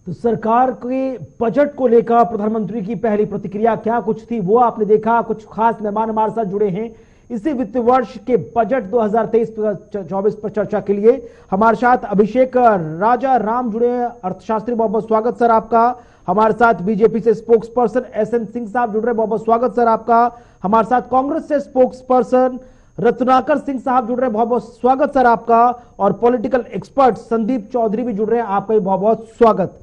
तो सरकार के बजट को लेकर प्रधानमंत्री की पहली प्रतिक्रिया क्या कुछ थी वो आपने देखा। कुछ खास मेहमान हमारे साथ जुड़े हैं इसी वित्त वर्ष के बजट 2023-24 पर चर्चा के लिए। हमारे साथ अभिषेक राजा राम जुड़े हैं, अर्थशास्त्री। बहुत बहुत स्वागत सर आपका। हमारे साथ बीजेपी से स्पोक्स पर्सन एसएन सिंह साहब जुड़ रहे हैं, बहुत बहुत स्वागत सर आपका। हमारे साथ कांग्रेस से स्पोक्स पर्सन रत्नाकर सिंह साहब जुड़ रहे हैं, बहुत बहुत स्वागत सर आपका। और पॉलिटिकल एक्सपर्ट संदीप चौधरी भी जुड़ रहे हैं, आपका भी बहुत बहुत स्वागत।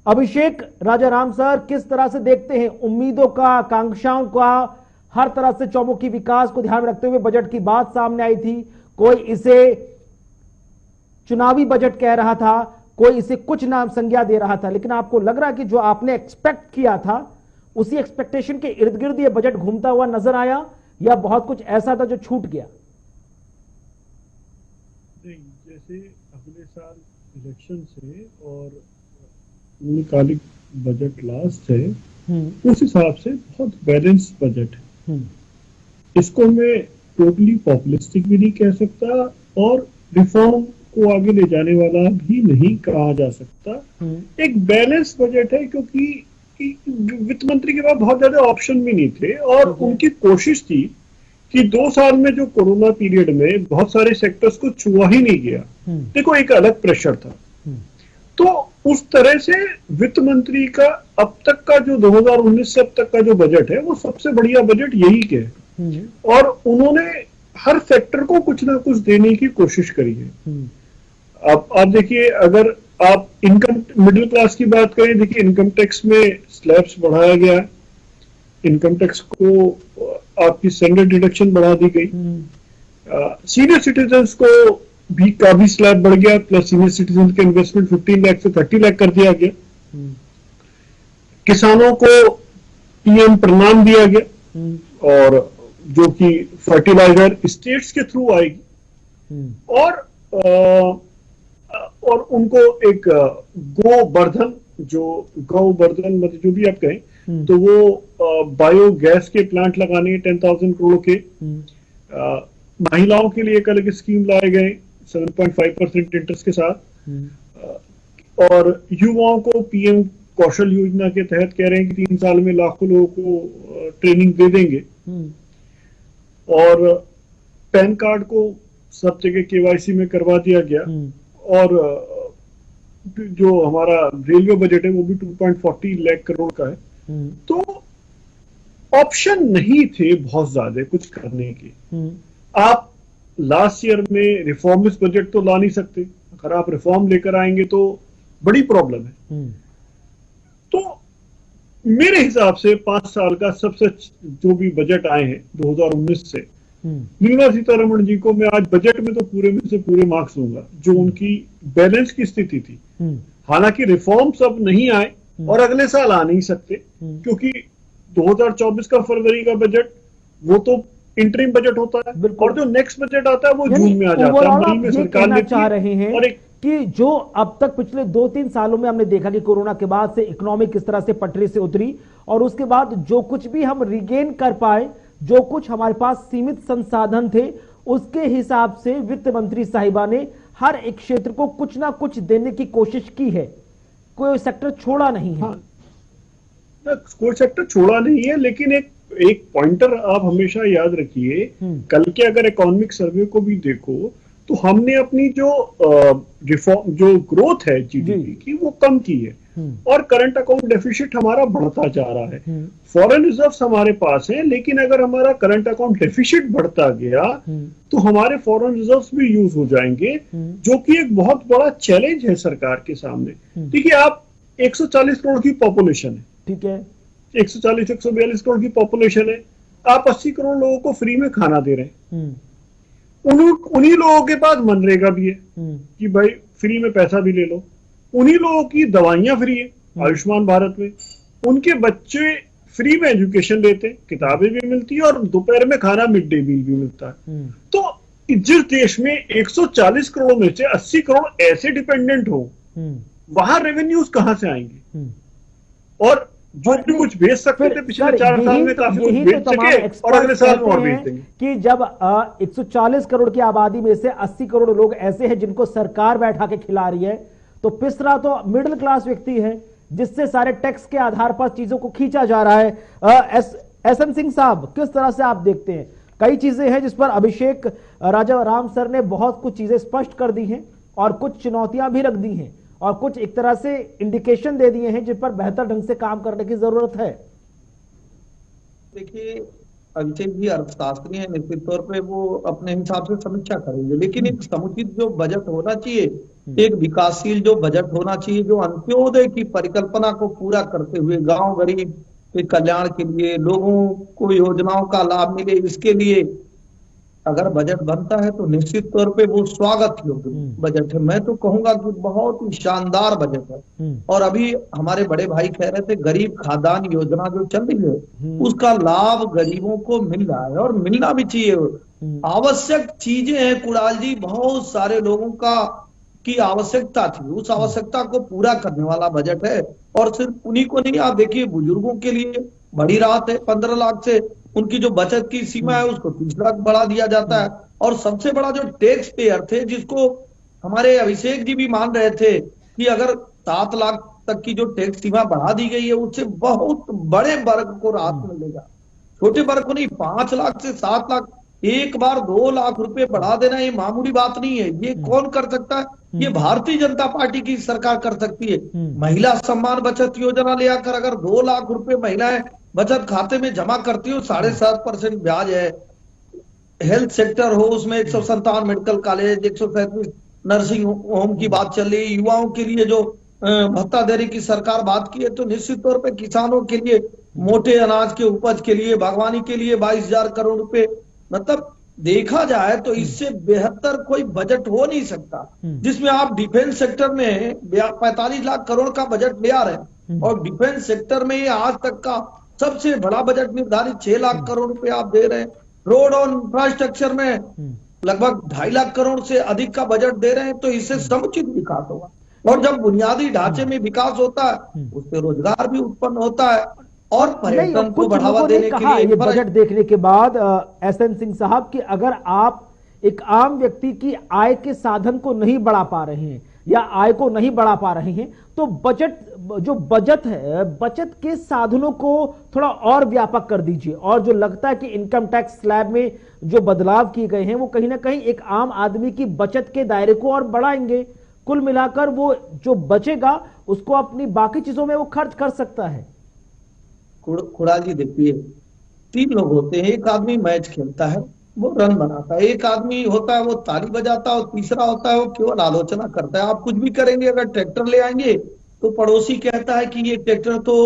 अभिषेक राजा राम सर, किस तरह से देखते हैं उम्मीदों का, आकांक्षाओं का, हर तरह से चौमुखी विकास को ध्यान में रखते हुए बजट की बात सामने आई थी। कोई इसे चुनावी बजट कह रहा था, कोई इसे कुछ नाम संज्ञा दे रहा था, लेकिन आपको लग रहा है कि जो आपने एक्सपेक्ट किया था उसी एक्सपेक्टेशन के इर्द गिर्द ये बजट घूमता हुआ नजर आया, या बहुत कुछ ऐसा था जो छूट गया? नहीं, जैसे अगले साल इलेक्शन से और कालिक बजट लास्ट है, उस हिसाब से बहुत बैलेंस बजट है। इसको मैं टोटली पॉपुलिस्टिक भी नहीं कह सकता और रिफॉर्म को आगे ले जाने वाला भी नहीं कहा जा सकता। एक बैलेंस बजट है क्योंकि वित्त मंत्री के पास बहुत ज्यादा ऑप्शन भी नहीं थे और उनकी कोशिश थी कि 2 साल में जो कोरोना पीरियड में बहुत सारे सेक्टर्स को छुआ ही नहीं गया। देखो, एक अलग प्रेशर था, तो उस तरह से वित्त मंत्री का अब तक का जो 2019 से अब तक का जो बजट है वो सबसे बढ़िया बजट यही के है और उन्होंने हर सेक्टर को कुछ ना कुछ देने की कोशिश करी है। अब आप देखिए, अगर आप इनकम मिडिल क्लास की बात करें, देखिए इनकम टैक्स में स्लैब्स बढ़ाया गया है, इनकम टैक्स को आपकी स्टैंडर्ड डिडक्शन बढ़ा दी गई, सीनियर सिटीजन्स को का भी स्लैब बढ़ गया, प्लस सीनियर सिटीजन के इन्वेस्टमेंट 15 लाख से 30 लाख कर दिया गया, किसानों को पीएम प्रणाम दिया गया और जो कि फर्टिलाइजर स्टेट्स के थ्रू आएगी और उनको एक गोवर्धन, जो गौवर्धन मतलब जो भी आप कहें, तो वो बायोगैस के प्लांट लगाने 10,000 करोड़ के, महिलाओं के लिए एक अलग स्कीम लाए गए 7.5% इंटरेस्ट के साथ, और युवाओं को पीएम कौशल योजना के तहत कह रहे हैं कि 3 साल में लाखों लोगों को ट्रेनिंग दे देंगे, और पैन कार्ड को सब जगह केवाईसी में करवा दिया गया, और जो हमारा रेलवे बजट है वो भी 2.40 लाख करोड़ का है। तो ऑप्शन नहीं थे बहुत ज्यादा कुछ करने के। आप लास्ट ईयर में रिफॉर्मिस्ट बजट तो ला नहीं सकते, अगर आप रिफॉर्म लेकर आएंगे तो बड़ी प्रॉब्लम है। तो मेरे हिसाब से 5 साल का सबसे जो भी बजट आए हैं 2019 से, निर्मला सीतारमण जी को मैं आज बजट में तो पूरे में से पूरे मार्क्स दूंगा, जो उनकी बैलेंस की स्थिति थी। हालांकि रिफॉर्म्स अब नहीं आए और अगले साल आ नहीं सकते, क्योंकि 2024 का फरवरी का बजट वो तो इंटरिम बजट होता है और जो नेक्स्ट बजट आता है वो जून में आ जाता है। मई में सरकार ने चाह रहे हैं और कि जो अब तक पिछले 2-3 सालों में हमने देखा कि कोरोना के बाद से इकोनॉमी किस तरह से पटरी से उतरी, और उसके बाद जो कुछ भी हम रिगेन कर पाए, जो कुछ हमारे पास सीमित संसाधन थे, उसके हिसाब से वित्त मंत्री साहिबा ने हर एक क्षेत्र को कुछ ना कुछ देने की कोशिश की है, कोई सेक्टर छोड़ा नहीं है। कोई सेक्टर छोड़ा नहीं है, लेकिन एक पॉइंटर आप हमेशा याद रखिए, कल के अगर इकोनॉमिक सर्वे को भी देखो तो हमने अपनी जो रिफॉर्म जो ग्रोथ है जीडीपी की वो कम की है और करंट अकाउंट डेफिसिट हमारा बढ़ता जा रहा है। फॉरेन रिजर्व्स हमारे पास हैं, लेकिन अगर हमारा करंट अकाउंट डेफिसिट बढ़ता गया तो हमारे फॉरेन रिजर्व्स भी यूज हो जाएंगे, जो कि एक बहुत बड़ा चैलेंज है सरकार के सामने। देखिए, आप 140 करोड़ की पॉपुलेशन है, ठीक है, 140-142 करोड़ की पॉपुलेशन है, आप 80 करोड़ लोगों को फ्री में खाना दे रहे हैं। उन्हीं लोगों के पास मनरेगा भी है कि भाई फ्री में पैसा भी ले लो, उन्हीं लोगों की दवाइयां फ्री है आयुष्मान भारत में, उनके बच्चे फ्री में एजुकेशन लेते हैं, किताबें भी मिलती है और दोपहर में खाना मिड डे मील भी मिलता है। तो जिस देश में 140 करोड़ में से 80 करोड़ ऐसे डिपेंडेंट हो, वहां रेवेन्यूज कहां से आएंगे? और जो भी कुछ भेज सकते थे पिछले 4 साल में काफी कुछ भेज सके और अगले साल में और भेज देंगे। कि जब 140 करोड़ की आबादी में से 80 करोड़ लोग ऐसे हैं जिनको सरकार बैठा के खिला रही है, तो पिसरा तो मिडिल क्लास व्यक्ति है जिससे सारे टैक्स के आधार पर चीजों को खींचा जा रहा है। एसएन सिंह साहब, किस तरह से आप देखते हैं? कई चीजें हैं जिस पर अभिषेक राजा राम सर ने बहुत कुछ चीजें स्पष्ट कर दी हैं और कुछ चुनौतियां भी रख दी हैं और कुछ एक तरह से इंडिकेशन दे दिए हैं जिन पर बेहतर ढंग से काम करने की जरूरत है। देखिए, अभिषेक जी अर्थशास्त्री हैं, निश्चित तौर पे वो अपने हिसाब से समीक्षा करेंगे, लेकिन एक समुचित जो बजट होना चाहिए, एक विकासशील जो बजट होना चाहिए, जो अंत्योदय की परिकल्पना को पूरा करते हुए गांव गरीब के कल्याण के लिए, लोगों को योजनाओं का लाभ मिले, इसके लिए अगर बजट बनता है तो निश्चित तौर पे वो स्वागत योग्य बजट है। मैं तो कहूंगा कि बहुत ही शानदार बजट है। और अभी हमारे बड़े भाई कह रहे थे गरीब खाद्यान्न योजना जो चल रही है उसका लाभ गरीबों को मिल रहा है और मिलना भी चाहिए। आवश्यक चीजें हैं कुणाल जी, बहुत सारे लोगों की आवश्यकता थी, उस आवश्यकता को पूरा करने वाला बजट है। और सिर्फ उन्हीं को नहीं, आप देखिए बुजुर्गों के लिए बड़ी राहत है, 15 लाख से उनकी जो बचत की सीमा है उसको 30 लाख बढ़ा दिया जाता है। और सबसे बड़ा जो टैक्स पेयर थे, जिसको हमारे अभिषेक जी भी मान रहे थे कि अगर 7 लाख तक की जो टैक्स सीमा बढ़ा दी गई है उससे बहुत बड़े वर्ग को राहत मिलेगा, छोटे वर्ग को नहीं। 5 लाख से 7 लाख, एक बार 2 लाख रुपए बढ़ा देना ये मामूली बात नहीं है। ये कौन कर सकता है? ये भारतीय जनता पार्टी की सरकार कर सकती है। महिला सम्मान बचत योजना ले आकर अगर 2 लाख रुपए महिलाएं बचत खाते में जमा करती हो, 7.5% ब्याज है। हेल्थ सेक्टर हो, उसमें 157 मेडिकल कॉलेज, 137 नर्सिंग होम की बात चल रही, युवाओं के लिए जो भत्ता देने की सरकार बात की है, तो निश्चित तौर पे किसानों के लिए मोटे अनाज के उपज के लिए, बागवानी के लिए 22,000 करोड़ रुपए। मतलब देखा जाए तो इससे बेहतर कोई बजट हो नहीं सकता, जिसमें आप डिफेंस सेक्टर में 45 लाख करोड़ का बजट ले आ रहे हैं और डिफेंस सेक्टर में ये आज तक का सबसे बड़ा बजट निर्धारित 6 लाख करोड़ रुपए आप दे रहे हैं। रोड और इंफ्रास्ट्रक्चर में लगभग 2.5 लाख करोड़ से अधिक का बजट दे रहे हैं, तो इससे समुचित विकास होगा। और जब बुनियादी ढांचे में विकास होता है उससे रोजगार भी उत्पन्न होता है और पर्यटन को बढ़ावा देने के लिए। ये बजट देखने के बाद एसएन सिंह साहब कि अगर आप एक आम व्यक्ति की आय के साधन को नहीं बढ़ा पा रहे हैं या आय को नहीं बढ़ा पा रहे हैं, तो बजट है, बचत के साधनों को थोड़ा और व्यापक कर दीजिए। और जो लगता है कि इनकम टैक्स स्लैब में जो बदलाव किए गए हैं वो कहीं ना कहीं एक आम आदमी की बचत के दायरे को और बढ़ाएंगे। कुल मिलाकर वो जो बचेगा उसको अपनी बाकी चीजों में वो खर्च कर सकता है। खुड़ाल जी देखिए, 3 लोग होते हैं, एक आदमी मैच खेलता है, वो रन बनाता है, एक आदमी होता है वो ताली बजाता है और तीसरा होता है वो केवल आलोचना करता है। आप कुछ भी करेंगे, अगर ट्रैक्टर ले आएंगे तो पड़ोसी कहता है कि ये ट्रैक्टर तो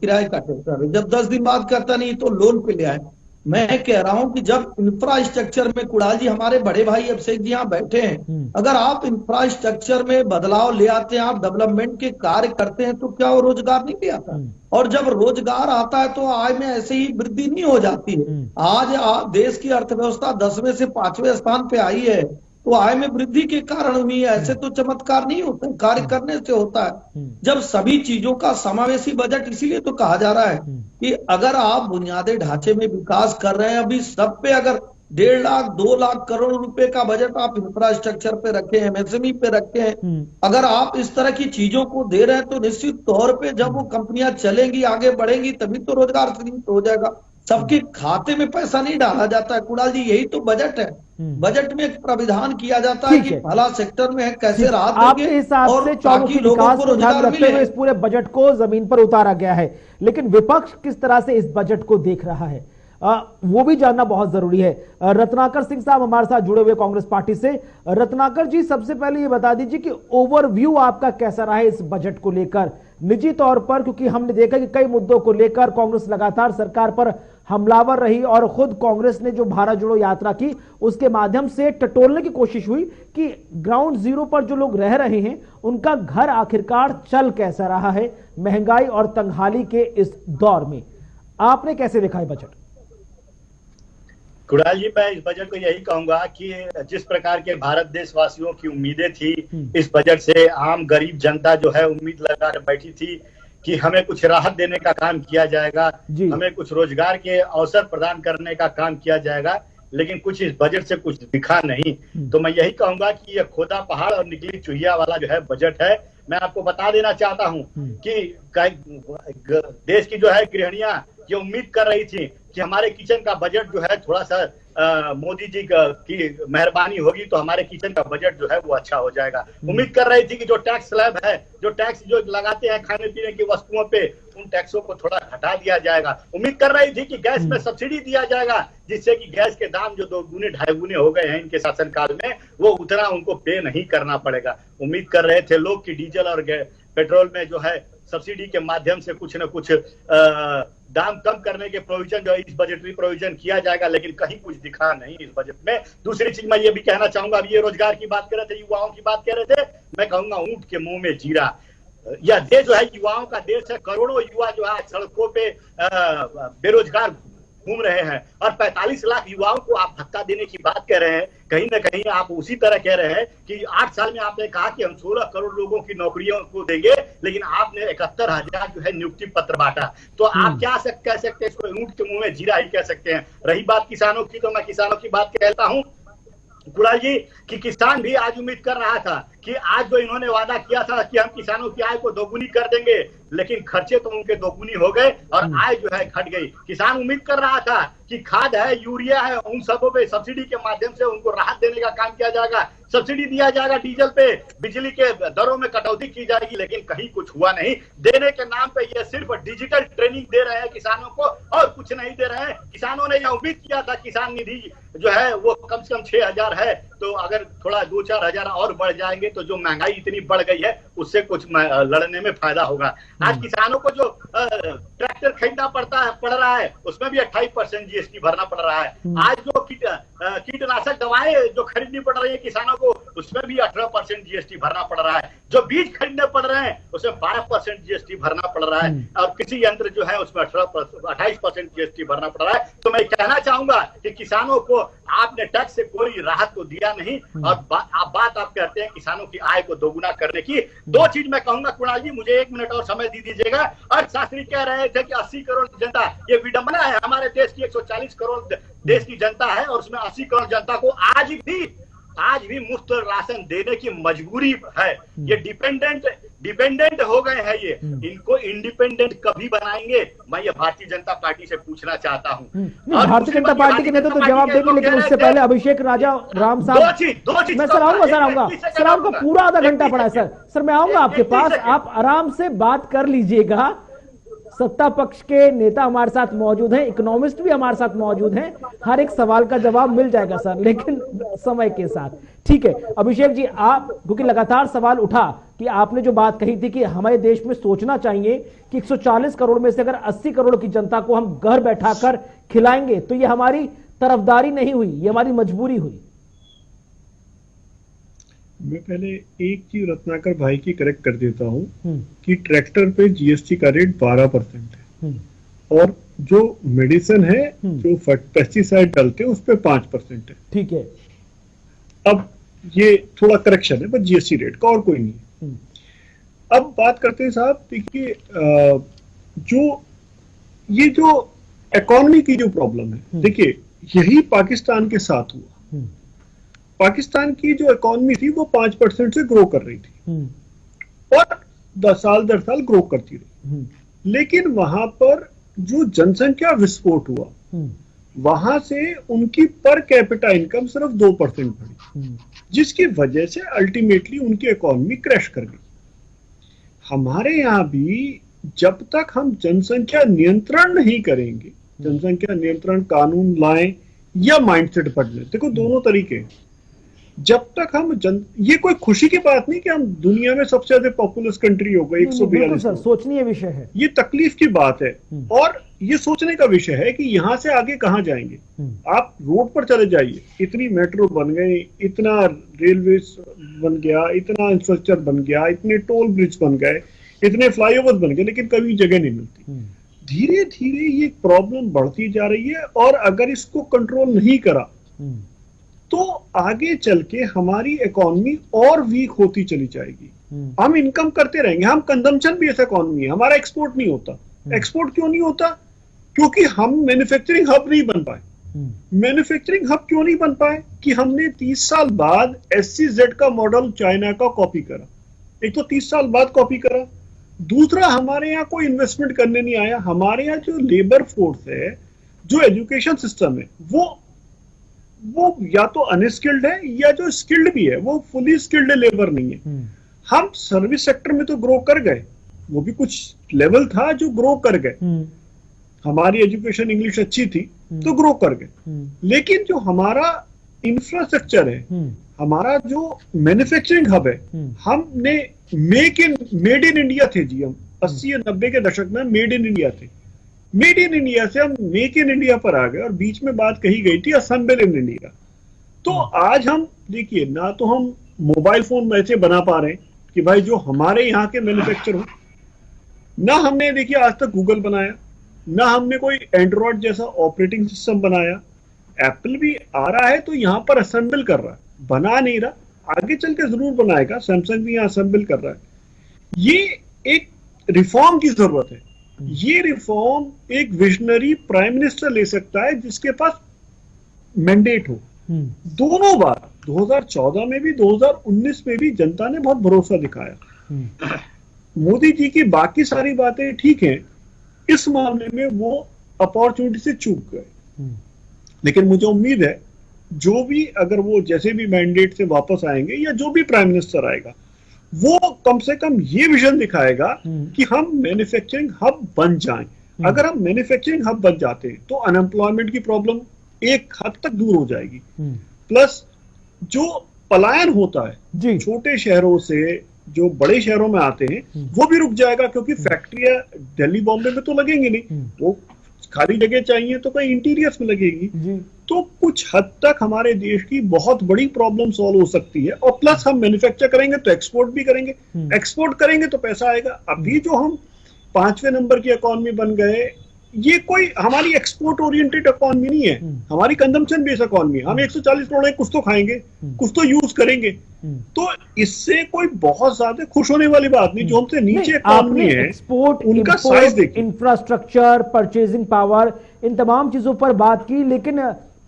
किराए का ट्रैक्टर है, जब 10 दिन बाद कहता नहीं तो लोन पे ले आए। मैं कह रहा हूं कि जब इंफ्रास्ट्रक्चर में, कुणाल जी हमारे बड़े भाई अभिषेक जी यहाँ बैठे हैं, अगर आप इंफ्रास्ट्रक्चर में बदलाव ले आते हैं, आप डेवलपमेंट के कार्य करते हैं, तो क्या वो रोजगार नहीं ले आता? और जब रोजगार आता है तो आय में ऐसे ही वृद्धि नहीं हो जाती है। आज देश की अर्थव्यवस्था 10वें से 5वें स्थान पे आई है, तो आय में वृद्धि के कारण हुई है। ऐसे तो चमत्कार नहीं होता, कार्य करने से होता है। जब सभी चीजों का समावेशी बजट, इसीलिए तो कहा जा रहा है कि अगर आप बुनियादी ढांचे में विकास कर रहे हैं, अभी सब पे अगर 1.5 लाख 2 लाख करोड़ रुपए का बजट आप इंफ्रास्ट्रक्चर पे रखे हैं, एमएसएमई पे रखे हैं, अगर आप इस तरह की चीजों को दे रहे हैं, तो निश्चित तौर पे जब वो कंपनियां चलेंगी, आगे बढ़ेंगी, तभी तो रोजगार सृजित हो जाएगा। सबके खाते में पैसा नहीं डाला जाता है कुणाल जी, यही तो बजट है। बजट में एक प्राविधान किया जाता है कि भला सेक्टर में है, कैसे राहत देंगे और ताकि लोगों को रोजगार मिले। इस पूरे बजट को जमीन पर उतारा गया है, लेकिन विपक्ष किस तरह से इस बजट को देख रहा है वो भी जानना बहुत जरूरी है। रत्नाकर सिंह साहब हमारे साथ जुड़े हुए कांग्रेस पार्टी से। रत्नाकर जी, सबसे पहले ये बता दीजिए कि ओवरव्यू आपका कैसा रहा है इस बजट को लेकर, निजी तौर पर, क्योंकि हमने देखा कि कई मुद्दों को लेकर कांग्रेस लगातार सरकार पर हमलावर रही और खुद कांग्रेस ने जो भारत जोड़ो यात्रा की उसके माध्यम से टटोलने की कोशिश हुई कि ग्राउंड जीरो पर जो लोग रह रहे हैं उनका घर आखिरकार चल कैसा रहा है महंगाई और तंगहाली के इस दौर में। आपने कैसे देखा है बजट? कुणाल जी, मैं इस बजट को यही कहूंगा कि जिस प्रकार के भारत देशवासियों की उम्मीदें थी, इस बजट से आम गरीब जनता जो है उम्मीद लगाकर बैठी थी कि हमें कुछ राहत देने का काम किया जाएगा, हमें कुछ रोजगार के अवसर प्रदान करने का काम किया जाएगा, लेकिन कुछ इस बजट से कुछ दिखा नहीं। तो मैं यही कहूंगा कि ये खोदा पहाड़ और निकली चुहिया वाला जो है बजट है। मैं आपको बता देना चाहता हूं कि देश की जो है गृहिणियां ये उम्मीद कर रही थी कि हमारे किचन का बजट जो है थोड़ा सा मोदी जी की मेहरबानी होगी तो हमारे किचन का बजट जो है वो अच्छा हो जाएगा। उम्मीद कर रही थी कि जो टैक्स स्लैब है, जो टैक्स जो लगाते हैं खाने पीने की वस्तुओं पे, उन टैक्सों को थोड़ा घटा दिया जाएगा। उम्मीद कर रही थी कि गैस में सब्सिडी दिया जाएगा, जिससे कि गैस के दाम जो 2 गुने 2.5 गुने हो गए हैं इनके शासनकाल में, वो उतना उनको पे नहीं करना पड़ेगा। उम्मीद कर रहे थे लोग कि डीजल और पेट्रोल में जो है सब्सिडी के माध्यम से कुछ न कुछ दाम कम करने के प्रोविजन जो इस बजटरी प्रोविजन किया जाएगा, लेकिन कहीं कुछ दिखा नहीं इस बजट में। दूसरी चीज मैं ये भी कहना चाहूंगा, अब ये रोजगार की बात कर रहे थे, युवाओं की बात कर रहे थे, मैं कहूंगा ऊंट के मुंह में जीरा। यह देश जो है युवाओं का देश है। करोड़ों युवा जो है सड़कों पे बेरोजगार घूम रहे हैं और 45 लाख युवाओं को आप धक्का देने की बात कह रहे हैं। कहीं ना कहीं आप उसी तरह कह रहे हैं कि 8 साल में आपने कहा कि हम 16 करोड़ लोगों की नौकरियों को देंगे, लेकिन आपने 71,000 जो है नियुक्ति पत्र बांटा। तो आप क्या कह सकते हैं, इसको ऊंट के मुंह में जीरा ही कह सकते हैं। रही बात किसानों की, तो मैं किसानों की बात कहता हूं कुणाल जी कि किसान भी आज उम्मीद कर रहा था कि आज जो इन्होंने वादा किया था कि हम किसानों की आय को दोगुनी कर देंगे, लेकिन खर्चे तो उनके दोगुनी हो गए और आय जो है घट गई। किसान उम्मीद कर रहा था कि खाद है, यूरिया है, उन सबों पे सब्सिडी के माध्यम से उनको राहत देने का काम किया जाएगा, सब्सिडी दिया जाएगा डीजल पे, बिजली के दरों में कटौती की जाएगी, लेकिन कहीं कुछ हुआ नहीं। देने के नाम पे ये सिर्फ डिजिटल ट्रेनिंग दे रहे हैं किसानों को और कुछ नहीं दे रहे हैं। किसानों ने यह उम्मीद किया था किसान निधि जो है वो कम से कम 6,000 है, तो अगर थोड़ा 2-4 हजार और बढ़ जाएंगे तो जो महंगाई इतनी बढ़ गई है उससे कुछ लड़ने में फायदा होगा। आज किसानों को जो ट्रैक्टर खरीदना पड़ रहा है उसमें भी 28% जीएसटी भरना पड़ रहा है। आज जो कीटनाशक दवाएं जो खरीदनी पड़ रही है किसानों को उसमें भी 18% जीएसटी भरना पड़ रहा है। जो बीज खरीदने पड़ रहे हैं उसमें 12% जीएसटी भरना पड़ रहा है और किसी यंत्र जो है उसमें 28% जीएसटी भरना पड़ रहा है। तो मैं कहना चाहूंगा कि किसानों को आपने टैक्स से कोई राहत तो दिया नहीं और बात आप कहते हैं किसानों की आय को दोगुना करने की। 2 चीज मैं कहूंगा कुणाल जी, मुझे 1 मिनट और समय दीजिएगा। अर्थशास्त्री कह रहे थे कि 80 करोड़ जनता, ये विडंबना है, हमारे देश की 140 करोड़ देश की जनता है और उसमें 80 करोड़ जनता को आज भी मुफ्त राशन देने की मजबूरी है। ये डिपेंडेंट हो गए हैं। ये इनको इंडिपेंडेंट कभी बनाएंगे, मैं ये भारतीय जनता पार्टी से पूछना चाहता हूँ। भारतीय जनता पार्टी के नेता तो जवाब देंगे, लेकिन उससे पहले अभिषेक राजा राम साहब, मैं सर आपका पूरा आधा घंटा पड़ा है सर मैं आऊंगा आपके पास, आप आराम से बात कर लीजिएगा। सत्ता पक्ष के नेता हमारे साथ मौजूद हैं, इकोनॉमिस्ट भी हमारे साथ मौजूद हैं, हर एक सवाल का जवाब मिल जाएगा सर, लेकिन समय के साथ। ठीक है अभिषेक जी, आप क्योंकि लगातार सवाल उठा कि आपने जो बात कही थी कि हमारे देश में सोचना चाहिए कि 140 करोड़ में से अगर 80 करोड़ की जनता को हम घर बैठाकर खिलाएंगे तो ये हमारी तरफदारी नहीं हुई, ये हमारी मजबूरी हुई। मैं पहले एक चीज रत्नाकर भाई की करेक्ट कर देता हूँ कि ट्रैक्टर पे जीएसटी का रेट 12% है और जो मेडिसिन है जो पेस्टिसाइड डालते हैं उस पे 5% है। ठीक है, अब ये थोड़ा करेक्शन है बस जीएसटी रेट का और कोई नहीं है। अब बात करते हैं साहब, देखिए जो इकोनॉमी की जो प्रॉब्लम है, देखिए यही पाकिस्तान के साथ हुआ। पाकिस्तान की जो इकोनॉमी थी वो 5% से ग्रो कर रही थी और 10 साल 10 साल ग्रो करती रही, लेकिन वहां पर जो जनसंख्या विस्फोट हुआ वहां से उनकी पर कैपिटा इनकम सिर्फ 2% बढ़ी, जिसकी वजह से अल्टीमेटली उनकी इकोनॉमी क्रैश कर गई। हमारे यहाँ भी जब तक हम जनसंख्या नियंत्रण नहीं करेंगे, जनसंख्या नियंत्रण कानून लाएं या माइंडसेट बदलें, देखो दोनों तरीके हैं। जब तक हम ये कोई खुशी की बात नहीं कि हम दुनिया में सबसे ज्यादा पॉपुलस कंट्री हो गए, 142, सोचनीय विषय है, ये तकलीफ की बात है और ये सोचने का विषय है कि यहां से आगे कहां जाएंगे। आप रोड पर चले जाइए, इतनी मेट्रो बन गई, इतना रेलवे बन गया, इतना इंफ्रास्ट्रक्चर बन गया, इतने टोल ब्रिज बन गए, इतने फ्लाईओवर बन गए, लेकिन कभी जगह नहीं मिलती। धीरे धीरे ये प्रॉब्लम बढ़ती जा रही है और अगर इसको कंट्रोल नहीं करा तो आगे चल के हमारी इकोनॉमी और वीक होती चली जाएगी। हम इनकम करते रहेंगे, हम कंजम्पशन बेस्ड इकोनॉमी है, हमारा एक्सपोर्ट नहीं होता। एक्सपोर्ट क्यों नहीं होता? क्योंकि हम मैन्युफैक्चरिंग हब नहीं बन पाए। मैन्युफैक्चरिंग हब क्यों नहीं बन पाए कि हमने 30 साल बाद SEZ का मॉडल चाइना का कॉपी करा। एक तो 30 साल बाद कॉपी करा, दूसरा हमारे यहाँ कोई इन्वेस्टमेंट करने नहीं आया। हमारे यहाँ जो लेबर फोर्स है, जो एजुकेशन सिस्टम है, वो या तो अनस्किल्ड है या जो स्किल्ड भी है वो फुली स्किल्ड लेबर नहीं है। हम सर्विस सेक्टर में तो ग्रो कर गए, वो भी कुछ लेवल था जो ग्रो कर गए। हमारी एजुकेशन इंग्लिश अच्छी थी तो ग्रो कर गए, लेकिन जो हमारा इंफ्रास्ट्रक्चर है, हमारा जो मैन्युफैक्चरिंग हब है, हमने मेड इन इंडिया थे जी। हम 80 या 90 के दशक में मेड इन इंडिया थे। मेड इन इंडिया से हम मेक इन इंडिया पर आ गए और बीच में बात कही गई थी असेंबल इन इंडिया। तो आज हम देखिए, ना तो हम मोबाइल फोन वैसे बना पा रहे हैं कि भाई जो हमारे यहाँ के मैन्युफैक्चर हो, ना हमने देखिए आज तक गूगल बनाया, ना हमने कोई एंड्रॉइड जैसा ऑपरेटिंग सिस्टम बनाया। एप्पल भी आ रहा है तो यहाँ पर असेंबल कर रहा है, बना नहीं रहा, आगे चल के जरूर बनाएगा। सैमसंग भी यहाँ असेंबल कर रहा है। ये एक रिफॉर्म की जरूरत है। ये रिफॉर्म एक विजनरी प्राइम मिनिस्टर ले सकता है जिसके पास मैंडेट हो। दोनों बार 2014 में भी 2019 में भी जनता ने बहुत भरोसा दिखाया। मोदी जी की बाकी सारी बातें ठीक हैं, इस मामले में वो अपॉर्चुनिटी से चूक गए। लेकिन मुझे उम्मीद है जो भी, अगर वो जैसे भी मैंडेट से वापस आएंगे या जो भी प्राइम मिनिस्टर आएगा, वो कम से कम ये विजन दिखाएगा कि हम मैन्युफैक्चरिंग हब बन जाएं। अगर हम मैन्युफैक्चरिंग हब बन जाते हैं तो अनएम्प्लॉयमेंट की प्रॉब्लम एक हद तक दूर हो जाएगी। प्लस जो पलायन होता है छोटे शहरों से जो बड़े शहरों में आते हैं, वो भी रुक जाएगा, क्योंकि फैक्ट्रियां दिल्ली बॉम्बे में तो लगेंगी नहीं, वो खाली जगह चाहिए तो कहीं इंटीरियर्स में लगेगी। तो कुछ हद तक हमारे देश की बहुत बड़ी प्रॉब्लम सॉल्व हो सकती है। और प्लस हम मैन्युफैक्चर करेंगे तो एक्सपोर्ट भी करेंगे, एक्सपोर्ट करेंगे तो पैसा आएगा। अभी जो हम 5वें नंबर की इकोनॉमी बन गए, ये कोई हमारी एक्सपोर्ट ओरिएंटेड इकोनॉमी नहीं है, हमारी कंजम्पशन बेस्ड इकोनॉमी है। हम 140 करोड़ कुछ तो खाएंगे, कुछ तो यूज करेंगे, तो इससे कोई बहुत ज्यादा खुश होने वाली बात नहीं। जो हमसे नीचे इकोनॉमी है, एक्सपोर्ट, उनका साइज देखिए, इंफ्रास्ट्रक्चर, परचेजिंग पावर, इन तमाम चीजों पर बात की। लेकिन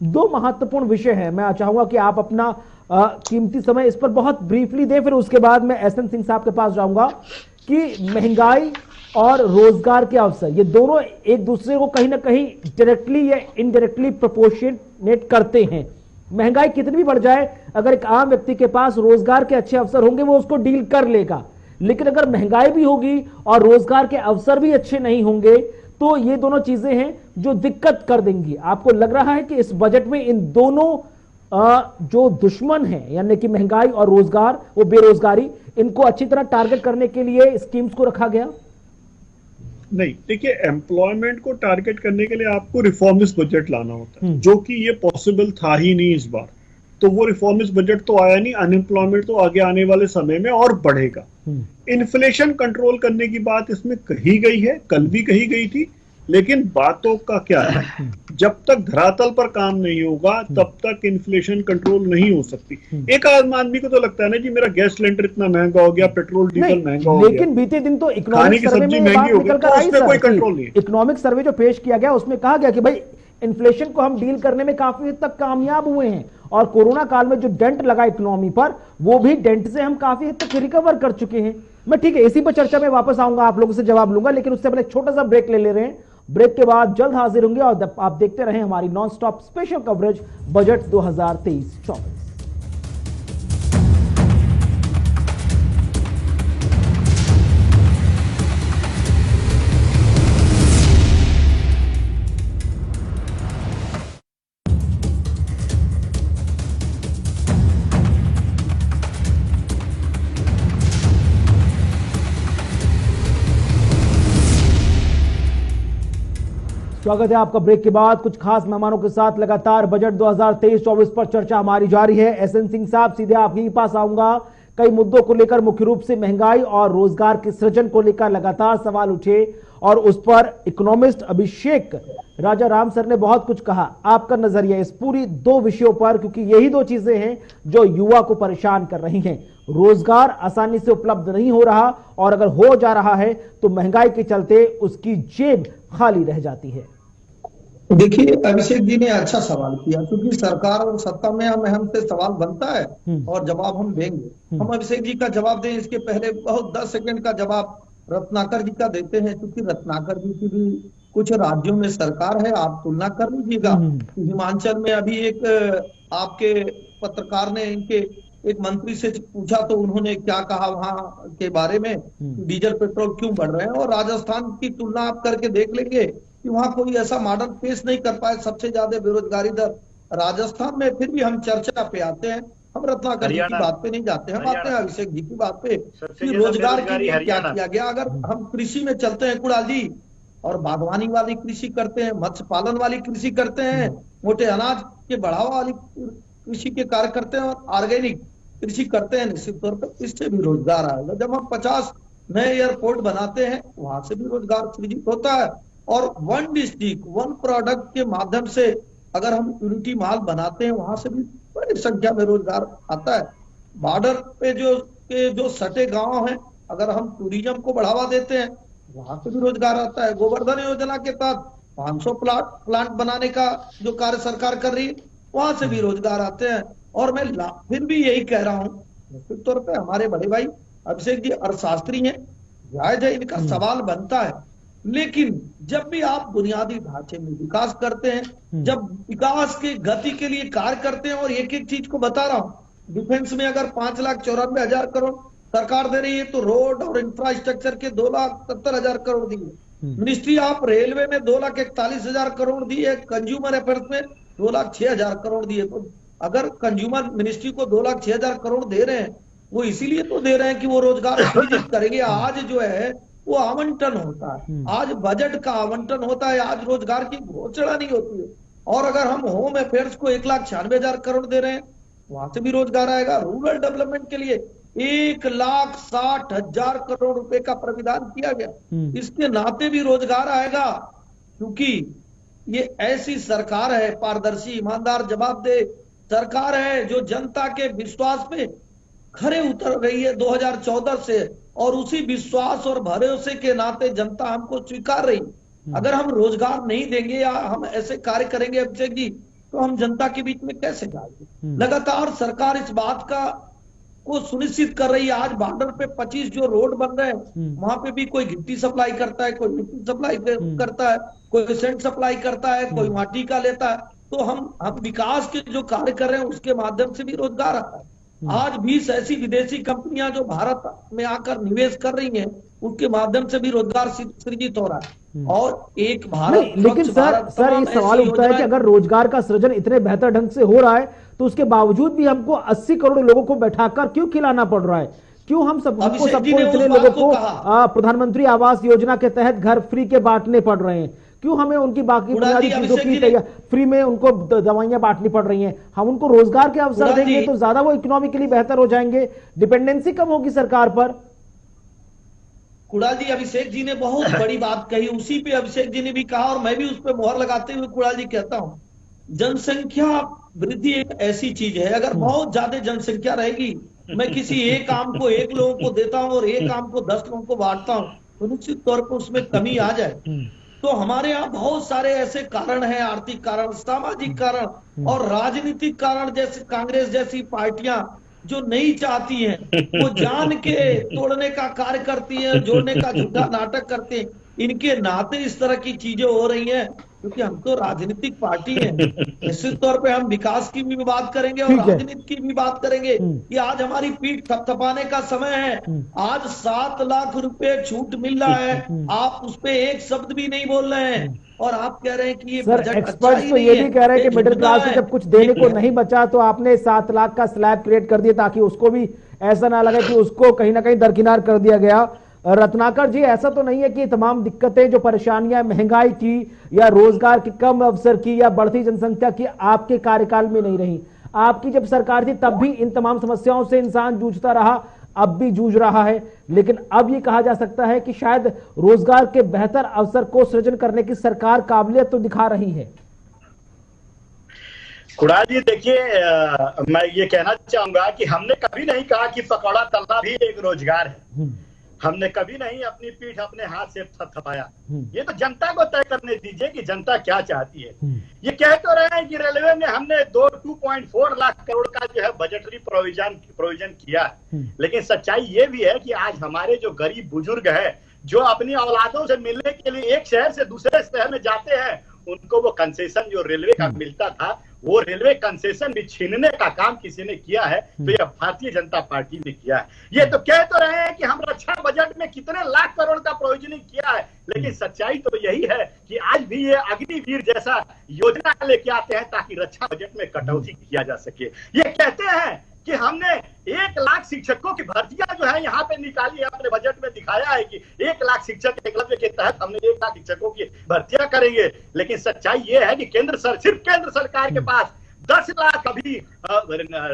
दो महत्वपूर्ण विषय है, मैं चाहूंगा कि आप अपना कीमती समय इस पर बहुत ब्रीफली दें, फिर उसके बाद मैं SN सिंह साहब के पास जाऊंगा कि महंगाई और रोजगार के अवसर, ये दोनों एक दूसरे को कहीं ना कहीं डायरेक्टली या इनडायरेक्टली प्रोपोर्शनेट करते हैं। महंगाई कितनी भी बढ़ जाए, अगर एक आम व्यक्ति के पास रोजगार के अच्छे अवसर होंगे वो उसको डील कर लेगा। लेकिन अगर महंगाई भी होगी और रोजगार के अवसर भी अच्छे नहीं होंगे तो ये दोनों चीजें हैं जो दिक्कत कर देंगी। आपको लग रहा है कि इस बजट में इन दोनों जो दुश्मन है, यानी कि महंगाई और रोजगार, वो बेरोजगारी, इनको अच्छी तरह टारगेट करने के लिए स्कीम्स को रखा गया? नहीं, देखिए, एम्प्लॉयमेंट को टारगेट करने के लिए आपको रिफॉर्मिस्ट बजट लाना होता है, जो कि ये पॉसिबल था ही नहीं इस बार। तो वो रिफॉर्मिस्ट बजट तो आया नहीं। अनएम्प्लॉयमेंट तो आगे आने वाले समय में और बढ़ेगा। इन्फ्लेशन कंट्रोल करने की बात इसमें कही गई है, कल भी कही गई थी, लेकिन बातों का क्या है, जब तक धरातल पर काम नहीं होगा तब तक इन्फ्लेशन कंट्रोल नहीं हो सकती। एक आम आदमी को तो लगता है ना जी, मेरा गैस सिलेंडर इतना महंगा हो गया, पेट्रोल डीजल महंगा हो गया, लेकिन बीते दिन तो खाने की सब्जी महंगी हो गई, तो उसमें कोई कंट्रोल नहीं है। इकोनॉमिक सर्वे जो पेश किया गया उसमें कहा गया कि भाई इन्फ्लेशन को हम डील करने में काफी हद तक कामयाब हुए हैं, और कोरोना काल में जो डेंट लगा इकोनॉमी पर, वो भी डेंट से हम काफी हद तक रिकवर कर चुके हैं। मैं ठीक है, इसी पर चर्चा में वापस आऊंगा, आप लोगों से जवाब लूंगा, लेकिन उससे पहले छोटा सा ब्रेक ले रहे हैं। ब्रेक के बाद जल्द हाजिर होंगे और आप देखते रहें हमारी non stop special coverage budget 2023-24। स्वागत है आपका ब्रेक के बाद। कुछ खास मेहमानों के साथ लगातार बजट 2023-24 पर चर्चा हमारी जारी है। SN सिंह साहब, सीधे आपके पास आऊंगा। कई मुद्दों को लेकर, मुख्य रूप से महंगाई और रोजगार के सृजन को लेकर लगातार सवाल उठे और उस पर इकोनॉमिस्ट अभिषेक राजा राम सर ने बहुत कुछ कहा। आपका नजरिया इस पूरी दो विषयों पर, क्योंकि यही दो चीजें हैं जो युवा को परेशान कर रही हैं। रोजगार आसानी से उपलब्ध नहीं हो रहा, और अगर हो जा रहा है तो महंगाई के चलते उसकी जेब खाली रह जाती है। देखिए, अभिषेक जी ने अच्छा सवाल किया, क्योंकि सरकार और सत्ता में हमसे सवाल बनता है और जवाब हम देंगे। हम अभिषेक जी का जवाब दें इसके पहले बहुत 10 सेकंड का जवाब रत्नाकर जी का देते हैं, क्योंकि रत्नाकर जी की भी कुछ राज्यों में सरकार है, आप तुलना कर लीजिएगा। हिमाचल में अभी एक आपके पत्रकार ने इनके एक मंत्री से पूछा तो उन्होंने क्या कहा वहां के बारे में, डीजल पेट्रोल क्यों बढ़ रहे हैं, और राजस्थान की तुलना आप करके देख लेंगे कि वहां कोई ऐसा मॉडल पेश नहीं कर पाए, सबसे ज्यादा बेरोजगारी दर राजस्थान में। फिर भी हम चर्चा पे आते हैं, हम रत्नाकर जी की बात पे नहीं जाते, हम आते हैं अभिषेक जी की बात पे कि रोजगार के लिए क्या किया गया। अगर हम कृषि में चलते हैं कुणाल जी, और बागवानी वाली कृषि करते हैं, मत्स्य पालन वाली कृषि करते हैं, मोटे अनाज के बढ़ावा वाली कृषि के कार्य करते हैं और ऑर्गेनिक कृषि करते हैं, निश्चित तौर पर इससे भी रोजगार आएगा। जब हम 50 नए एयरपोर्ट बनाते हैं वहां से भी रोजगार सृजित होता है, और वन डिस्ट्रिक्ट वन प्रोडक्ट के माध्यम से अगर हम यूनिटी मॉल बनाते हैं वहां से भी बड़ी संख्या में रोजगार आता है। बॉर्डर पे जो सटे गांव हैं, अगर हम टूरिज्म को बढ़ावा देते हैं वहां से भी रोजगार आता है। गोवर्धन योजना के तहत 500 प्लांट बनाने का जो कार्य सरकार कर रही है वहां से भी रोजगार आते हैं। और मैं फिर भी यही कह रहा हूं, निश्चित तौर पर हमारे बड़े भाई अभिषेक जी अर्थशास्त्री हैं, जायज है इनका सवाल बनता है, लेकिन जब भी आप बुनियादी ढांचे में विकास करते हैं, जब विकास की गति के लिए कार्य करते हैं, और एक एक चीज को बता रहा हूं, डिफेंस में अगर 5,94,000 करोड़ सरकार दे रही है तो रोड और इंफ्रास्ट्रक्चर के 2,70,000 करोड़ दिए। मिनिस्ट्री ऑफ रेलवे में 2,41,000 करोड़ दी है, कंज्यूमर अफेयर्स में 2,06,000 करोड़ दिए। तो अगर कंज्यूमर मिनिस्ट्री को 2,06,000 करोड़ दे रहे हैं, वो इसीलिए तो दे रहे हैं कि वो रोजगार सृजित करेंगे। आज जो है वो आवंटन होता है, आज बजट का आवंटन होता है, आज रोजगार की घोषणा नहीं होती है। और अगर हम होम अफेयर्स को 1,96,000 करोड़ दे रहे हैं वहां से भी रोजगार आएगा। रूरल डेवलपमेंट के लिए 1,60,000 करोड़ रुपए का प्राविधान किया गया, इसके नाते भी रोजगार आएगा, क्योंकि ये ऐसी सरकार है, पारदर्शी ईमानदार जवाबदेह सरकार है, जो जनता के विश्वास पे खरे उतर रही है 2014 से, और उसी विश्वास और भरोसे के नाते जनता हमको स्वीकार रही। अगर हम रोजगार नहीं देंगे या हम ऐसे कार्य करेंगे अभिषेक जी, तो हम जनता के बीच में कैसे जाएंगे। लगातार सरकार इस बात को सुनिश्चित कर रही है। आज बॉर्डर पे 25 जो रोड बन रहे हैं वहां पे भी कोई गिट्टी सप्लाई करता है, कोई मिट्टी सप्लाई करता है, कोई सीमेंट सप्लाई करता है, कोई माटी का लेता है। तो हम विकास के जो कार्य कर रहे हैं उसके माध्यम से भी रोजगार आता है। आज 20 ऐसी विदेशी कंपनियां जो भारत में आकर निवेश कर रही हैं, उसके माध्यम से भी रोजगार सृजित हो रहा है। और एक भारत, लेकिन सर ये सवाल उठता है कि अगर रोजगार का सृजन इतने बेहतर ढंग से हो रहा है तो उसके बावजूद भी हमको 80 करोड़ लोगों को बैठाकर क्यों खिलाना पड़ रहा है? क्यों हमको इतने लोगों को प्रधानमंत्री आवास योजना के तहत घर फ्री के बांटने पड़ रहे हैं? क्यों हमें उनकी बाकी बुनियादी चीजों की फ्री में उनको दवाइयां बांटनी पड़ रही हैं? हम उनको रोजगार के अवसर देंगे तो ज्यादा वो इकोनॉमिकली बेहतर हो जाएंगे, डिपेंडेंसी कम होगी सरकार पर। कुणाल जी, अभिषेक जी ने बहुत बड़ी बात कही, उसी पे अभिषेक जी ने भी कहा और मैं भी उस पर मोहर लगाते हुए कुणाल जी कहता हूं, जनसंख्या वृद्धि एक ऐसी चीज है, अगर बहुत ज्यादा जनसंख्या रहेगी, मैं किसी एक आम को 1 लोगों को देता हूं और एक आम को 10 लोगों को बांटता हूं, तो निश्चित तौर पर उसमें कमी आ जाए। तो हमारे यहाँ बहुत सारे ऐसे कारण हैं, आर्थिक कारण, सामाजिक कारण और राजनीतिक कारण, जैसे कांग्रेस जैसी पार्टियां जो नहीं चाहती हैं, वो जान के तोड़ने का कार्य करती हैं, जोड़ने का झूठा नाटक करते हैं। इनके नाते इस तरह की चीजें हो रही हैं, क्योंकि हम तो राजनीतिक पार्टी हैं। निश्चित तौर पे हम विकास की भी बात करेंगे और राजनीति की भी बात करेंगे कि आज हमारी पीठ थपथपाने का समय है। आज 7 लाख रुपए छूट मिल रहा है, आप उस पे एक शब्द भी नहीं बोल रहे हैं, और आप कह रहे हैं कि ये बजट एक्सपर्ट्स तो ये भी कह रहे हैं कि मिडिल क्लास में जब कुछ देने को नहीं बचा तो आपने 7 लाख का स्लैब क्रिएट कर दिया, ताकि उसको भी ऐसा ना लगे कि उसको कहीं ना कहीं दरकिनार कर दिया गया। रत्नाकर जी, ऐसा तो नहीं है कि तमाम दिक्कतें, जो परेशानियां महंगाई की या रोजगार के कम अवसर की या बढ़ती जनसंख्या की, आपके कार्यकाल में नहीं रही? आपकी जब सरकार थी तब भी इन तमाम समस्याओं से इंसान जूझता रहा, अब भी जूझ रहा है, लेकिन अब ये कहा जा सकता है कि शायद रोजगार के बेहतर अवसर को सृजन करने की सरकार काबिलियत तो दिखा रही है। कुणाल जी, देखिए, मैं ये कहना चाहूंगा कि हमने कभी नहीं कहा कि पकौड़ा तलना भी एक रोजगार है। हमने कभी नहीं अपनी पीठ अपने हाथ से थपथपाया। ये तो जनता को तय करने दीजिए कि जनता क्या चाहती है। ये कह तो रहे हैं कि रेलवे में हमने 2.4 लाख करोड़ का जो है बजटरी प्रोविजन किया, लेकिन सच्चाई ये भी है कि आज हमारे जो गरीब बुजुर्ग है जो अपनी औलादों से मिलने के लिए एक शहर से दूसरे शहर में जाते हैं, उनको वो कंसेशन जो रेलवे का मिलता था वो रेलवे कंसेशन भी छीनने का काम किसी ने किया है, तो यह भारतीय जनता पार्टी ने किया है। ये तो कह तो रहे हैं कि हम रक्षा बजट में कितने लाख करोड़ का प्रोविजनिंग किया है, लेकिन सच्चाई तो यही है कि आज भी ये अग्निवीर जैसा योजना लेके आते हैं ताकि रक्षा बजट में कटौती किया जा सके। ये कहते हैं कि हमने 1 लाख शिक्षकों की भर्तियां जो है यहाँ पे निकाली है, अपने बजट में दिखाया है कि 1 लाख शिक्षक एकलव्य के तहत हमने 1 लाख शिक्षकों की भर्तियां करेंगे, लेकिन सच्चाई ये है कि सिर्फ केंद्र सरकार के पास 10 लाख अभी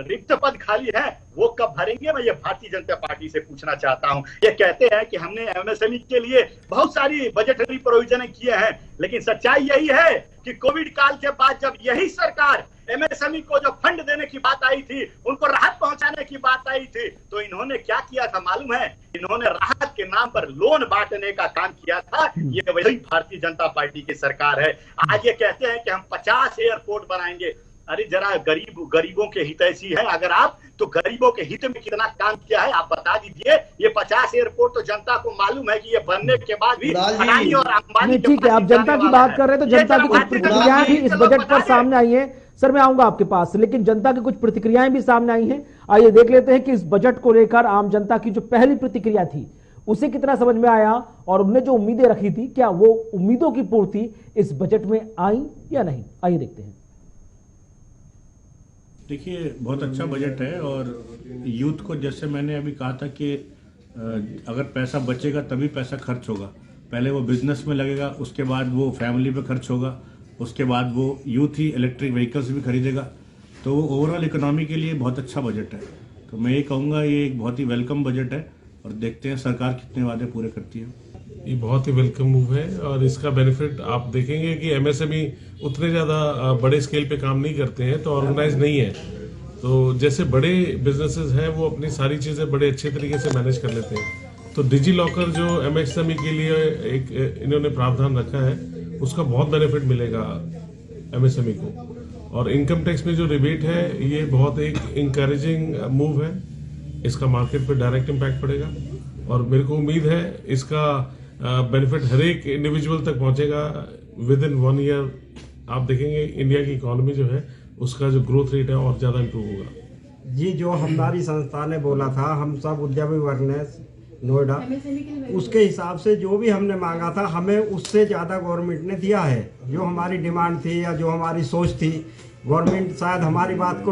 रिक्त पद खाली है, वो कब भरेंगे? मैं ये भारतीय जनता पार्टी से पूछना चाहता हूं। ये कहते हैं कि हमने एमएसएमई के लिए बहुत सारी बजटरी प्रोविजन किए हैं, लेकिन सच्चाई यही है कि कोविड काल के बाद जब यही सरकार एमएसएमई को जो फंड देने की बात आई थी, उनको राहत पहुंचाने की बात आई थी, तो इन्होंने क्या किया था मालूम है? इन्होंने राहत के नाम पर लोन बांटने का काम किया था। ये वही भारतीय जनता पार्टी की सरकार है। आज ये कहते हैं कि हम 50 एयरपोर्ट बनाएंगे। अरे जरा गरीबों के हितैषी है अगर आप, तो गरीबों के हित में कितना काम किया है आप बता दीजिए। ये 50 एयरपोर्ट तो जनता को मालूम है कि ये बनने के बाद भी अडानी और अंबानी। ठीक है, आप जनता की बात कर रहे हैं तो जनता की कुछ प्रतिक्रियाएं भी इस बजट पर सामने आई है। सर मैं आऊंगा आपके पास, लेकिन जनता की कुछ प्रतिक्रियाएं भी सामने आई हैं। आइए देख लेते हैं कि इस बजट को लेकर आम जनता की जो पहली प्रतिक्रिया थी उसे कितना समझ में आया और उन्होंने जो उम्मीदें रखी थी क्या वो उम्मीदों की पूर्ति इस बजट में आई या नहीं। आइए देखते हैं। देखिए बहुत अच्छा बजट है और यूथ को, जैसे मैंने अभी कहा था कि अगर पैसा बचेगा तभी पैसा खर्च होगा। पहले वो बिजनेस में लगेगा, उसके बाद वो फैमिली पे खर्च होगा, उसके बाद वो यूथ ही इलेक्ट्रिक व्हीकल्स भी खरीदेगा। तो वो ओवरऑल इकोनॉमी के लिए बहुत अच्छा बजट है। तो मैं ये कहूँगा ये एक बहुत ही वेलकम बजट है और देखते हैं सरकार कितने वादे पूरे करती है। ये बहुत ही वेलकम मूव है और इसका बेनिफिट आप देखेंगे कि एमएसएमई उतने ज़्यादा बड़े स्केल पे काम नहीं करते हैं, तो ऑर्गेनाइज नहीं है। तो जैसे बड़े बिजनेसेस हैं वो अपनी सारी चीज़ें बड़े अच्छे तरीके से मैनेज कर लेते हैं। तो डिजी लॉकर जो एमएसएमई के लिए एक इन्होंने प्रावधान रखा है उसका बहुत बेनिफिट मिलेगा एमएसएमई को। और इनकम टैक्स में जो रिबेट है ये बहुत एक इंकरेजिंग मूव है। इसका मार्केट पे डायरेक्ट इम्पैक्ट पड़ेगा और मेरे को उम्मीद है इसका बेनिफिट हर एक इंडिविजुअल तक पहुंचेगा विद इन 1 ईयर। आप देखेंगे इंडिया की इकोनॉमी जो है उसका जो ग्रोथ रेट है और ज़्यादा इम्प्रूव होगा। जी जो हमारी संस्था ने बोला था, हम सब उद्यमी वर्ग नोएडा, उसके हिसाब से जो भी हमने मांगा था हमें उससे ज़्यादा गवर्नमेंट ने दिया है। जो हमारी डिमांड थी या जो हमारी सोच थी, गवर्नमेंट शायद हमारी बात को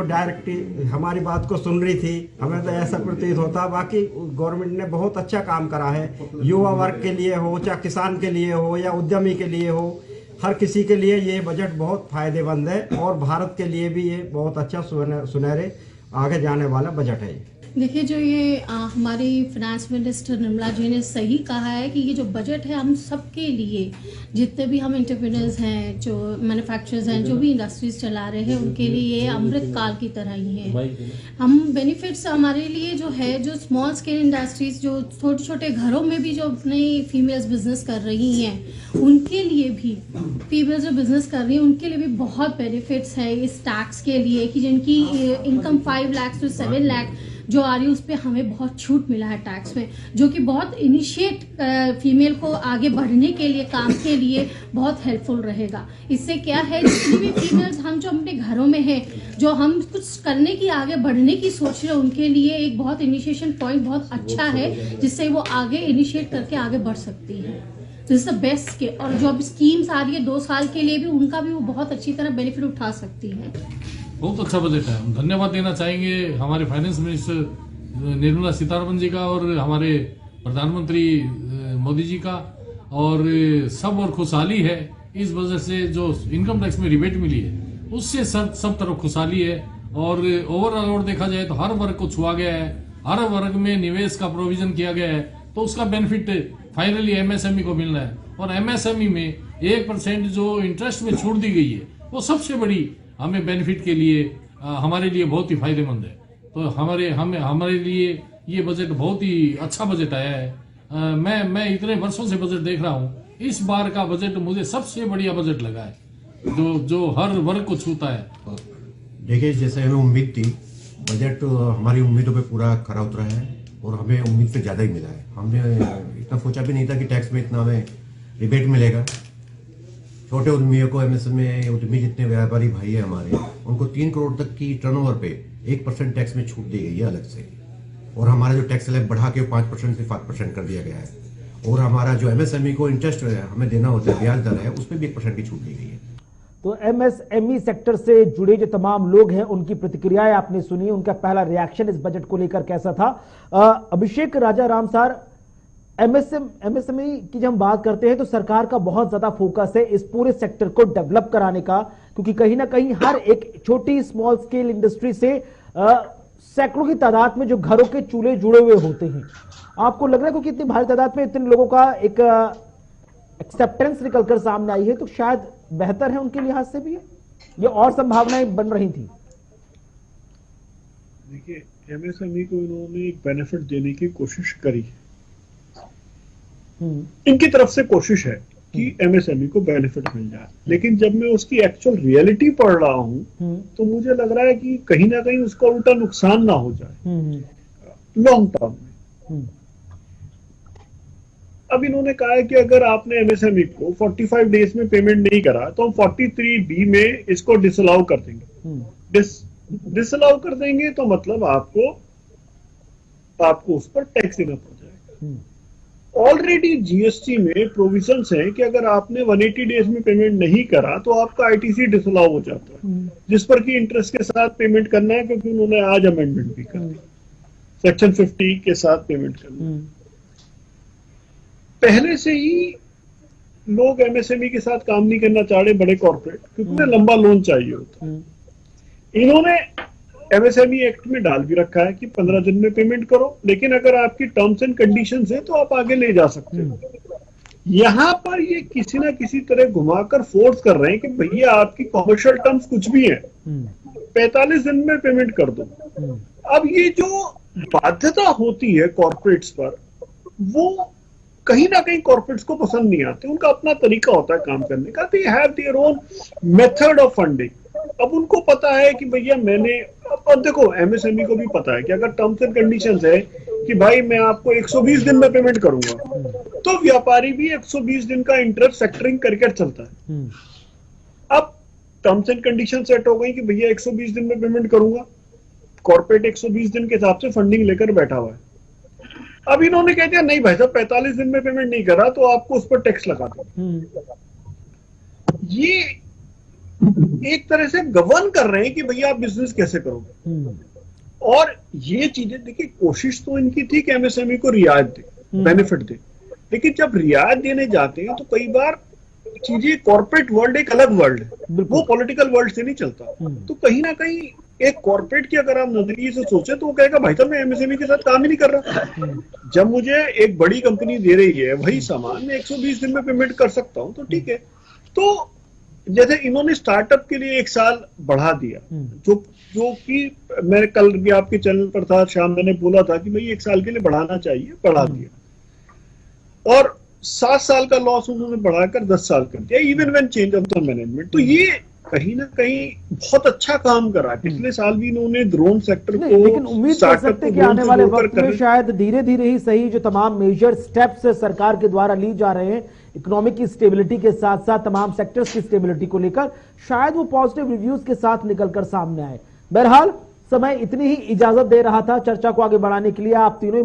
हमारी बात को सुन रही थी, हमें तो ऐसा प्रतीत होता। बाकी गवर्नमेंट ने बहुत अच्छा काम करा है, युवा वर्ग के लिए हो, चाहे किसान के लिए हो या उद्यमी के लिए हो, हर किसी के लिए ये बजट बहुत फायदेमंद है और भारत के लिए भी ये बहुत अच्छा सुनहरे आगे जाने वाला बजट है। देखिए जो ये हमारी फाइनेंस मिनिस्टर निर्मला जी ने सही कहा है कि ये जो बजट है हम सबके लिए, जितने भी हम एंटरप्रेन्योर्स हैं, जो मैन्युफैक्चरर्स हैं, जो भी इंडस्ट्रीज चला रहे हैं, उनके लिए ये अमृत काल की तरह ही है। हम बेनिफिट्स हमारे लिए जो है, जो स्मॉल स्केल इंडस्ट्रीज जो छोटे छोटे घरों में भी जो अपने फीमेल्स बिजनेस कर रही हैं, उनके लिए भी फीमेल्स जो बिजनेस कर रही हैं उनके लिए भी बहुत बेनिफिट्स है इस टैक्स के लिए कि जिनकी इनकम 5 लाख से 7 लाख जो आ रही है उस पर हमें बहुत छूट मिला है टैक्स में, जो कि बहुत इनिशिएट फीमेल को आगे बढ़ने के लिए, काम के लिए बहुत हेल्पफुल रहेगा। इससे क्या है, जितनी भी फीमेल्स हम जो अपने घरों में हैं, जो हम कुछ करने की, आगे बढ़ने की सोच रहे हैं, उनके लिए एक बहुत इनिशिएशन पॉइंट बहुत अच्छा है, जिससे वो आगे इनिशिएट करके आगे बढ़ सकती है। तो इज द बेस्ट के, और जो अब स्कीम्स आ रही है 2 साल के लिए भी, उनका भी वो बहुत अच्छी तरह बेनिफिट उठा सकती है। बहुत अच्छा बजट है। हम धन्यवाद देना चाहेंगे हमारे फाइनेंस मिनिस्टर निर्मला सीतारमण जी का और हमारे प्रधानमंत्री मोदी जी का, और सब और खुशहाली है इस वजह से। जो इनकम टैक्स में रिबेट मिली है उससे सब तरफ खुशहाली है और ओवरऑल और देखा जाए तो हर वर्ग को छुआ गया है, हर वर्ग में निवेश का प्रोविजन किया गया है, तो उसका बेनिफिट फाइनली एमएसएमई को मिलना है। और एमएसएमई में 1% जो इंटरेस्ट में छूट दी गई है वो सबसे बड़ी हमें बेनिफिट के लिए हमारे लिए बहुत ही फायदेमंद है। तो हमारे लिए ये बजट बहुत ही अच्छा बजट आया है। मैं इतने वर्षों से बजट देख रहा हूँ, इस बार का बजट मुझे सबसे बढ़िया बजट लगा है, जो हर वर्ग को छूता है। देखिए, जैसे हमें उम्मीद थी, बजट हमारी उम्मीदों पे पूरा खरा उतरा है और हमें उम्मीद से ज़्यादा ही मिला है। हमने इतना सोचा भी नहीं था कि टैक्स में इतना हमें रिबेट मिलेगा। छोटे उद्यमियों को, एमएसएमई उद्यमी जितने व्यापारी भाई हैं हमारे, उनको 3 करोड़ तक की टर्नओवर पे 1% टैक्स में छूट दी गई है अलग से, और हमारा जो टैक्स स्लैब बढ़ा के 5% से 5% कर दिया गया है, और हमारा जो एमएसएमई को इंटरेस्ट हमें देना होता है, ब्याज दर है, उस पर भी 1% की छूट दी गई है। तो एमएसएमई सेक्टर से जुड़े जो तमाम लोग हैं उनकी प्रतिक्रियाएं आपने सुनी, उनका पहला रिएक्शन इस बजट को लेकर कैसा था। अभिषेक राजा राम सर, एमएसएमई की जब हम बात करते हैं तो सरकार का बहुत ज्यादा फोकस है इस पूरे सेक्टर को डेवलप कराने का, क्योंकि कहीं ना कहीं हर एक छोटी स्मॉल स्केल इंडस्ट्री से सैकड़ों की तादाद में जो घरों के चूल्हे जुड़े हुए होते हैं। आपको लग रहा है क्योंकि इतनी भारी तादाद में इतने लोगों का एक एक्सेप्टेंस निकलकर सामने आई है, तो शायद बेहतर है उनके लिहाज से भी, ये और संभावनाएं बन रही थी। देखिए, एमएसएमई को इन्होंने एक बेनिफिट देने की कोशिश करी, इनकी तरफ से कोशिश है कि एमएसएमई को बेनिफिट मिल जाए, लेकिन जब मैं उसकी एक्चुअल रियलिटी पढ़ रहा हूं तो मुझे लग रहा है कि कहीं ना कहीं उसका उल्टा नुकसान ना हो जाए लॉन्ग टर्म में। अब इन्होंने कहा है कि अगर आपने एमएसएमई को 45 डेज में पेमेंट नहीं करा तो हम 43B में इसको डिसअलाउ कर देंगे। डिसअलाउ कर देंगे तो मतलब आपको उस पर टैक्स देना पड़ जाएगा। ऑलरेडी जीएसटी में प्रोविजंस हैं कि अगर आपने 180 डेज में पेमेंट नहीं करा तो आपका आईटीसी डिसअलाउ हो जाता है, जिस पर कि इंटरेस्ट के साथ पेमेंट करना है, क्योंकि उन्होंने आज अमेंडमेंट भी कर दी, सेक्शन 50 के साथ पेमेंट करना है। पहले से ही लोग एमएसएमई के साथ काम नहीं करना चाह रहे, बड़े कॉर्पोरेट, क्योंकि उन्हें लंबा लोन चाहिए होता है। इन्होंने एमएसएमई एक्ट में डाल भी रखा है कि 15 दिन में पेमेंट करो, लेकिन अगर आपकी टर्म्स एंड कंडीशंस है तो आप आगे ले जा सकते हो। यहां पर ये किसी ना किसी तरह घुमाकर फोर्स कर रहे हैं कि भैया आपकी कॉमर्शियल टर्म्स कुछ भी है, 45 दिन में पेमेंट कर दो। अब ये जो बाध्यता होती है कॉर्पोरेट्स पर, वो कहीं ना कहीं कॉर्पोरेट्स को पसंद नहीं आते। उनका अपना तरीका होता है काम करने का, they have their own method of funding. अब उनको पता है कि भैया मैंने, अब देखो एमएसएमई को भी पता है कि अगर टर्म्स एंड कंडीशंस है कि भाई मैं आपको 120 दिन में पेमेंट करूंगा, तो व्यापारी भी 120 दिन का इंटरेस्ट फैक्टरिंग करके चलता है। अब टर्म्स एंड कंडीशन सेट हो गई कि भैया 120 दिन में पेमेंट करूंगा, कॉर्पोरेट 120 दिन के हिसाब से फंडिंग लेकर बैठा हुआ है। अब इन्होंने कह दिया नहीं भाई साहब 45 दिन में पेमेंट नहीं करा तो आपको उस पर टैक्स लगा दो। ये एक तरह से गवर्न कर रहे हैं कि भैया आप बिजनेस कैसे करोगे। और ये चीजें देखिए, कोशिश तो इनकी थी कि एमएसएमई को रियायत दे, बेनिफिट दे, लेकिन जब रियायत देने जाते हैं तो कई बार चीजें, कॉर्पोरेट वर्ल्ड एक अलग वर्ल्ड है, वो पॉलिटिकल वर्ल्ड से नहीं चलता। तो कहीं ना कहीं एक कॉर्पोरेट की अगर आप नजरिए से सोचे तो वो कहेगा भाई साहब मैं एमएसएमई के साथ काम ही नहीं कर रहा, जब मुझे एक बड़ी कंपनी दे रही है वही सामान मैं 120 दिन में पेमेंट कर सकता हूं, तो ठीक है। तो जैसे इन्होंने स्टार्टअप के लिए 1 साल बढ़ा दिया, जो कि मैं कल भी आपके चैनल पर था, शाम मैंने बोला था कि भाई 1 साल के लिए बढ़ाना चाहिए, बढ़ा दिया। और 7 साल का लॉस उन्होंने बढ़ाकर 10 साल कर दिया, even when change of the management. तो ये कहीं ना कहीं बहुत अच्छा काम करा। पिछले साल भी इन्होंने ड्रोन सेक्टर को, लेकिन उम्मीद कर सकते हैं कि आने वाले वक्त में शायद धीरे धीरे ही सही जो तमाम मेजर स्टेप्स सरकार के द्वारा ली जा रहे हैं इकोनॉमिक की स्टेबिलिटी के साथ साथ तमाम सेक्टर्स की स्टेबिलिटी को लेकर, शायद वो पॉजिटिव रिव्यूज के साथ निकलकर सामने आए। बहरहाल समय इतनी ही इजाजत दे रहा था चर्चा को आगे बढ़ाने के लिए। आप तीनों